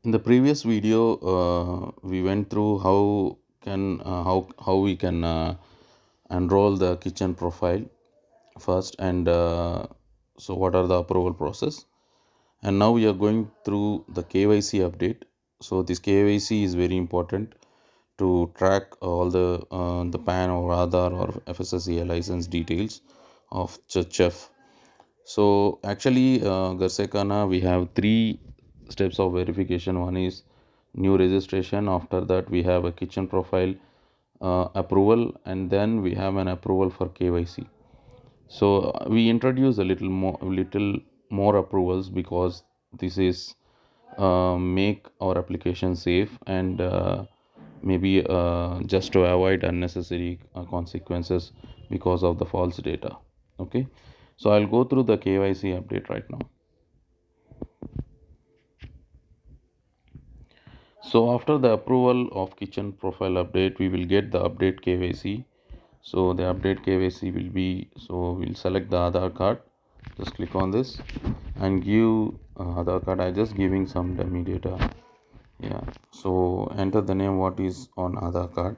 In the previous video, we went through how we can enroll the kitchen profile first, and so what are the approval process. And now we are going through the KYC update. So this KYC is very important to track all the PAN or Aadhaar or FSSAI license details of chef. So actually, Garsekana, we have three steps of verification. One is new registration. After that, we have a kitchen profile approval, and then we have an approval for KYC. So we introduce a little more approvals because this is make our application safe, and maybe just to avoid unnecessary consequences because of the false data. Okay, so I'll go through the KYC update right now. So after the approval of kitchen profile update, we will get the update KYC. So the update KYC will be, so we'll select the Aadhaar card. Just click on this and give Aadhaar card. I just giving some dummy data. Yeah. So enter the name what is on Aadhaar card.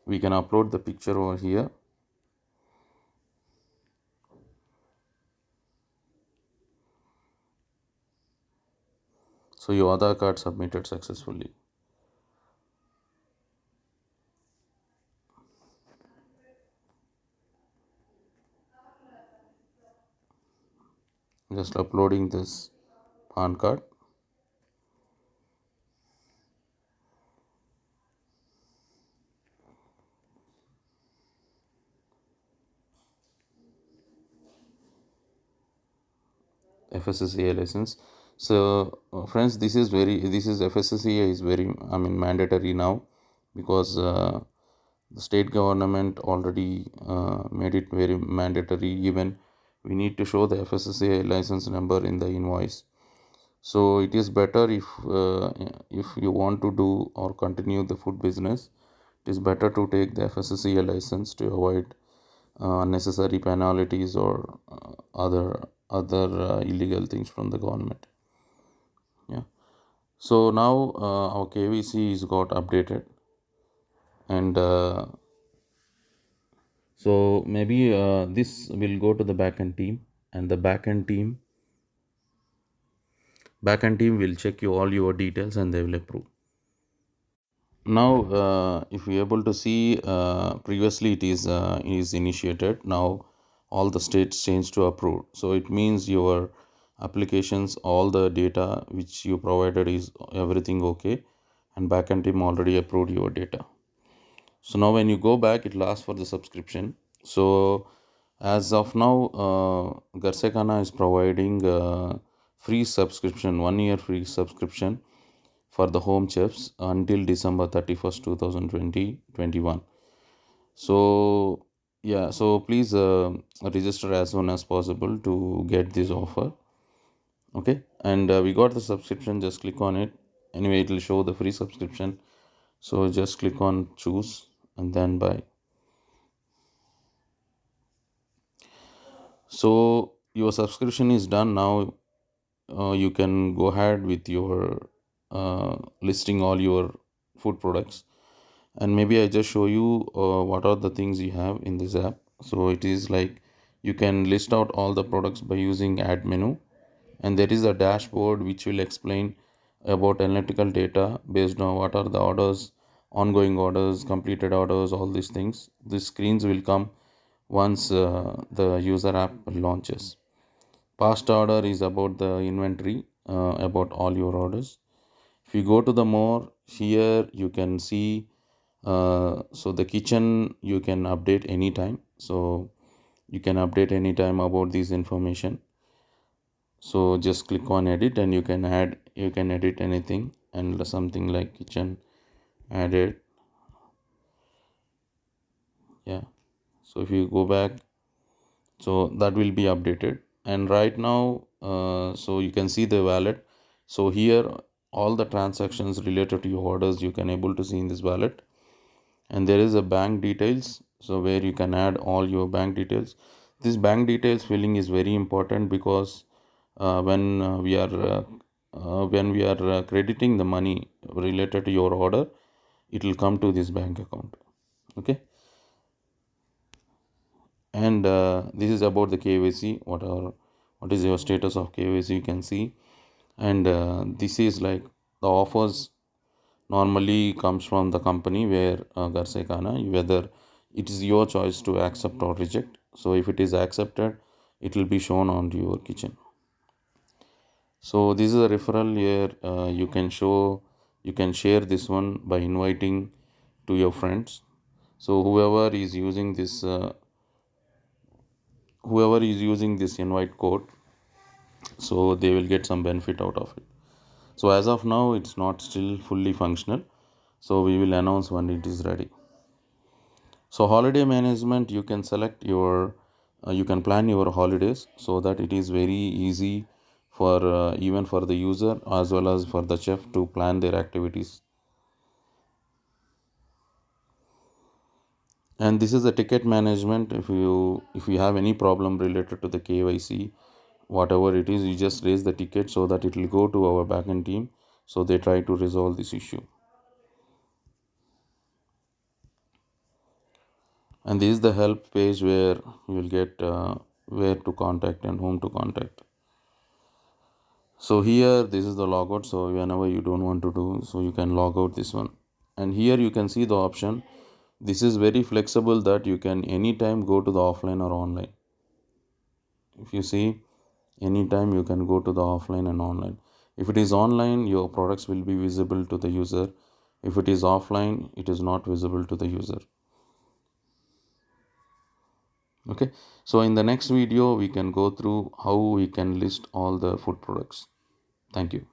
We can upload the picture over here. So your Aadhaar card submitted successfully. Just uploading this PAN card. FSSAI license. So friends, this is FSSAI is very, I mean, mandatory now, because the state government already made it very mandatory. Even we need to show the FSSAI license number in the invoice. So it is better if you want to do or continue the food business, it is better to take the FSSAI license to avoid unnecessary penalties or other illegal things from the government. Yeah. So now our KVC is got updated, and so maybe this will go to the backend team, and the backend team will check you all your details and they will approve. Now if you able to see, previously it is initiated. Now all the states change to approved, so it means your applications, all the data which you provided is everything okay, and backend team already approved your data. So now when you go back, it will ask for the subscription. So as of now, Garsekana is providing free subscription, 1 year free subscription for the home chefs until December 31st, 2021. So yeah, so please register as soon as possible to get this offer. Okay, and we got the subscription. Just click on it. Anyway, it will show the free subscription. So just click on choose and then buy. So your subscription is done now. You can go ahead with your listing all your food products, and maybe I just show you what are the things you have in this app. So it is like you can list out all the products by using add menu, and there is a dashboard which will explain about analytical data based on what are the orders, ongoing orders, completed orders, all these things. These screens will come once the user app launches. Past order is about the inventory, about all your orders. If you go to the more, here you can see, so the kitchen you can update anytime. So you can update anytime about this information. So just click on edit and you can edit anything, and something like kitchen added. Yeah. So if you go back, so that will be updated. And right now, so you can see the wallet. So here all the transactions related to your orders you can able to see in this wallet, and there is a bank details, so where you can add all your bank details. This bank details filling is very important because when we are crediting the money related to your order, it will come to this bank account. Okay. And this is about the KYC. What is your status of KYC, you can see. And this is like the offers normally comes from the company where Garse Khana, whether it is your choice to accept or reject. So if it is accepted, it will be shown on your kitchen. So this is a referral here. You can share this one by inviting to your friends. So whoever is using this invite code, so they will get some benefit out of it. So as of now, it's not still fully functional. So we will announce when it is ready. So holiday management, you can select you can plan your holidays so that it is very easy for even for the user as well as for the chef to plan their activities. And this is the ticket management. If you have any problem related to the KYC, whatever it is, you just raise the ticket so that it will go to our backend team, so they try to resolve this issue. And this is the help page where you will get where to contact and whom to contact. So here this is the logout. So whenever you don't want to do, so you can log out this one. And here you can see the option. This is very flexible that you can anytime go to the offline or online. If you see, anytime you can go to the offline and online. If it is online, your products will be visible to the user. If it is offline, it is not visible to the user. Okay, so in the next video we can go through how we can list all the food products. Thank you.